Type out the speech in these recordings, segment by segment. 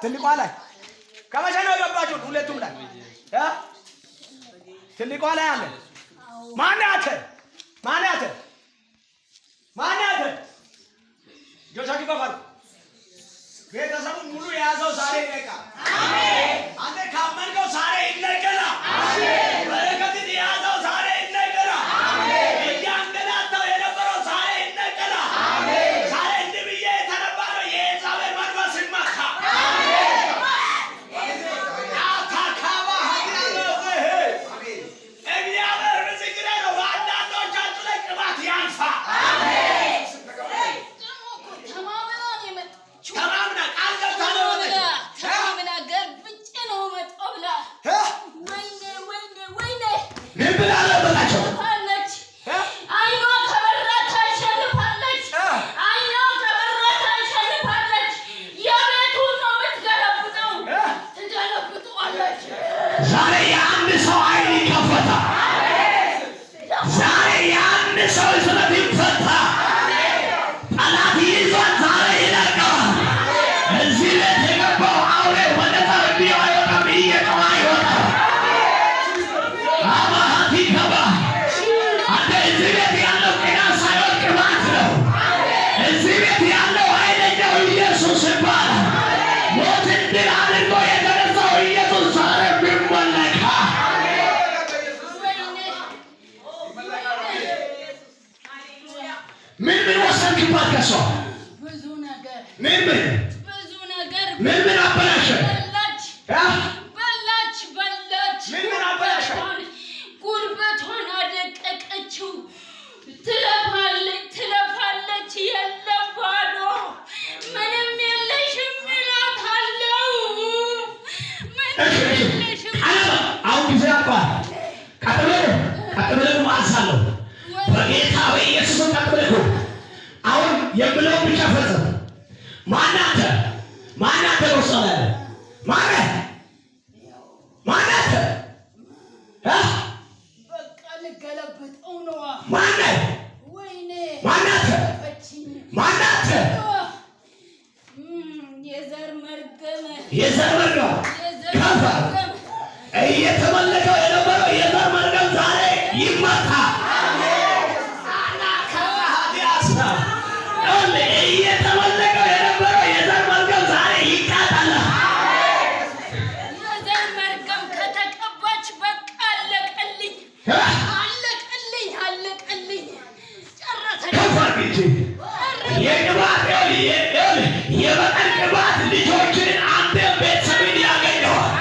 ትልቋ ላይ ከመቼ ነው የገባችሁት? ሁለቱም ላይ ትልቋ ላይ አለ። ማን ያተ ጆሻኪ ባፋር ቤተሰቡ ሙሉ የያዘው ዛሬ ይነቃል። አሜን። አንተ ካመንከው ዛሬ ይነቀላል። አሜን። በረከትን የያዘው ዛሬ ይነቀላል። አሜን። እያንገላታው የነበረው ዛሬ ይነቀላል። አሜን። ዛሬ እንዲህ ብዬ የተነባለው የኤልዛቤል መንፈስ ይመታ። አሜን። አታካባ እግዚአብሔር ምስክሬ ነው። በአንዳንዶቻችሁ ላይ ቅባት ያንሳ። ዛሬ የአንድ ሰው አይን ይከፈታል። ዛሬ የአንድ ሰው ስለት ይፈታል። ጠላት ይዟል፣ ዛሬ ይለቀዋል። እዚህ ቤት የገባው አውሬ ወደዛ አይወጣም፣ እየጮኸ አይወጣም። አማሃት ይገባ። አንተ እዚህ ቤት ያለው ጤና ሳይሆን ቅባት ነው። እዚህ ቤት ያለው ኃይለኛው ኢየሱስ ይባላል። ሞትን ድል አድርጎ የተነሳው ኢየሱስ ዛሬ ቢመለካ ምን ወሰንክባት? ከሷ ብዙ ነገር ምን አበላሸ? በላች ምን አበላሸ? ጉልበቷን አደቀቀችው። ትለፋለች የለም ባዶ ምንም የለሽም እላታለሁ። ምንም የለሽም። አሁን ጊዜ አባል ቀጥሎ ማሳለሁ በጌታ በኢየሱስ ቀጥሎ አሁን የምለው ብቻ ፈጸም። ማናተ ወሰነ ማናተ በቃ ልገለብጠው ነው። ወይኔ ማናተ የዘር መርገም ከፋ እየተመለከው የነበረው የዘር መርገም ዛሬ ይመታ። እየተመለከው የነበረው የዘር መርገም ዛሬ ይቃጠላል። የዘር መርገም ከተቀባች በቃ አለቀልኝ። የበቀል ቅባት ልጆችን አንተ ቤተሰብን ያገኘዋል።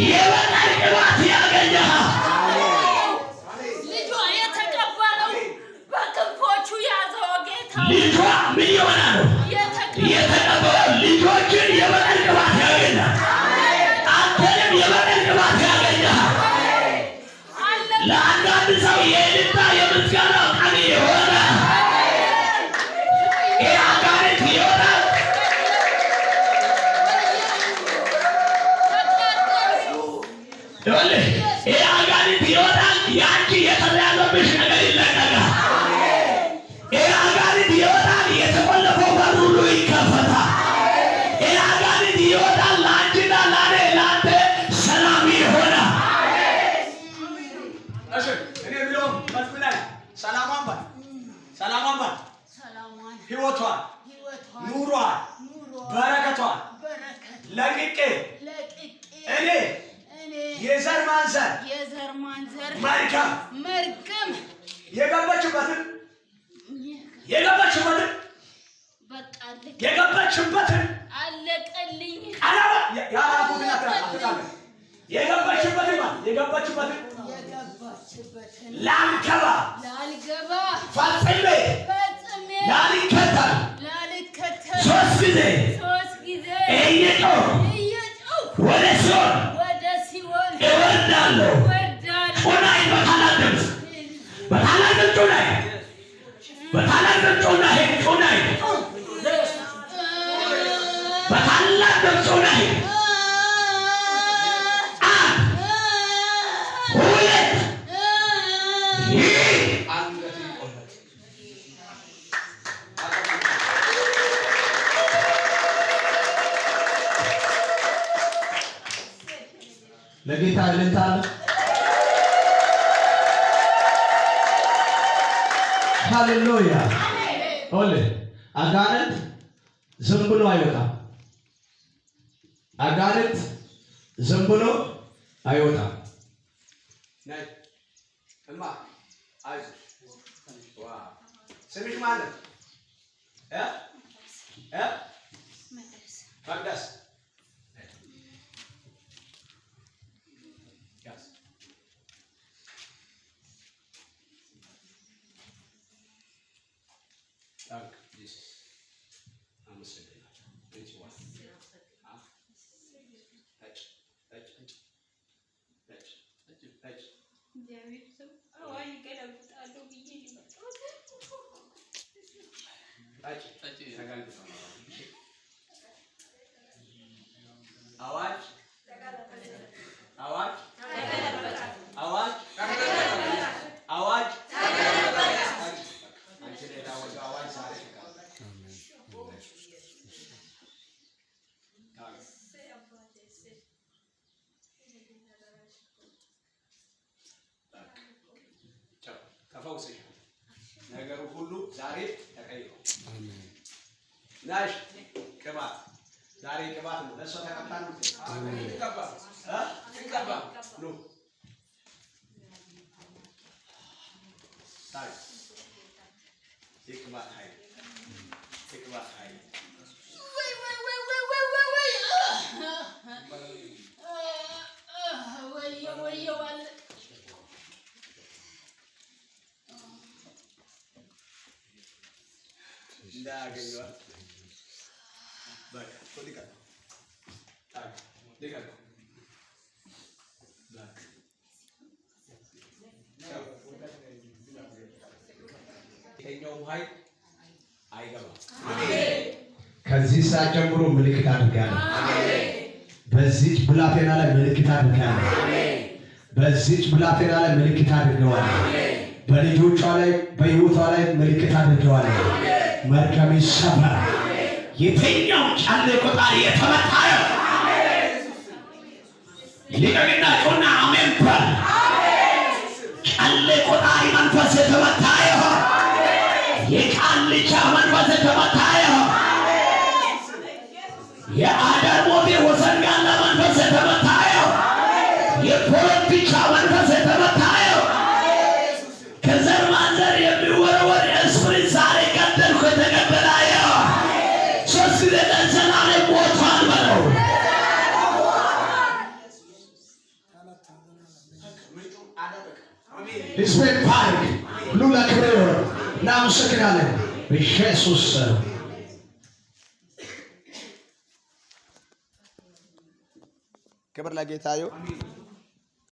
የበቀል ቅባት ያገኘሃል። ልጇ የተቀበለው በክንፎቹ ያዘው ጌታ። ልጇ ምን ይሆናል? የተቀበለው ልጆችን የበቀል ቅባት ያገኛል። አንተንም የበቀል ቅባት ያገኘሃል። ለአንዳንድ ሰው የእልልታ የምስጋና ቀን የሆነ ይህ አጋንንት ይሆናል። ይህ አጋንንት ይሆናል። ያንቺ የተያዘብሽ ነገር ይለቀቃል። ይህ አጋንንት ይሆናል። የተቆለፈው በር ሁሉ ይከፈታል። ይህ አጋንንት ይሆናል። ለአንቺና ለአንተ ሰላም ይሆናል። እኔ ብለው መስብላይ ሰላሟን ህይወቷን ኑሯን በረከቷን ለቅቄ እኔ የዘር ማንዘር መርገም የገባችበትን አለቀልኝ። የገባችበትን ላልገባ ፈጽሜ ላልከተል 3 ጊዜ እየጮህ ወደ ሲኦል እወርዳለሁ። ጮናይ በታላቅ ድምፅ ጮናይ በታላቅ ድምፅ ጮናይ በታላቅ ድምፅ ጮናይ ለጌታ ልንታለ ሃሌሉያ ኦሌ አጋንንት ዝም ብሎ አይወጣም። አጋንንት ዝም ብሎ አይወጣም። ናይ እማ አይዞሽ ዋ ስምሽ ማለት መቅደስ አዋጅ አዋጅ አዋጅ አዋጅ አንቺ ለታወቀ አዋጅ ዛሬ ተፈውሰሽ ነገሩ ሁሉ ዛሬ ተቀይሮ ናሽ ቅባት ዛሬ ቅባት ነው። ለእሷ ተቀብታ ነው ትቀባ ነው ታይ የቅባት ኃይል የቅባት ኃይል እንዳያገኘዋል በቃ ሊቀ ሊቀ ይሄኛውም ኃይል አይገባም። ከዚህ ሰዓት ጀምሮ ምልክት አድርጋለሁ። በዚች ብላቴና ላይ ምልክት አድርጋለሁ። በዚች ብላቴና ላይ ምልክት አድርገዋል። በልጆቿ ላይ በሕይወቷ ላይ ምልክት አድርገዋል። መርከም ይሰበራል። የትኛው ጫሌ ቆጣሪ የተመታየው ሊቀግና ጮና አሜን በል። ጫሌ ቆጣሪ መንፈስ የተመታየው የቃልቻ መንፈስ የተመታየው የአዳር ሞቴ ወሰንጋላ መንፈስ የተመታየው የፖለቲካ መንፈስ የተመታየው ከዘር ማንዘር የሚወረወር እስፕሪት ዛሬ ቀደልኩ የተቀበላየው ሶስት ለዘላለም ሞቷል በለው። ኢስሜን ፓርክ ሉላ ክብሬ እናመሰግናለን በኢየሱስ ክብር ለጌታ ይሁን።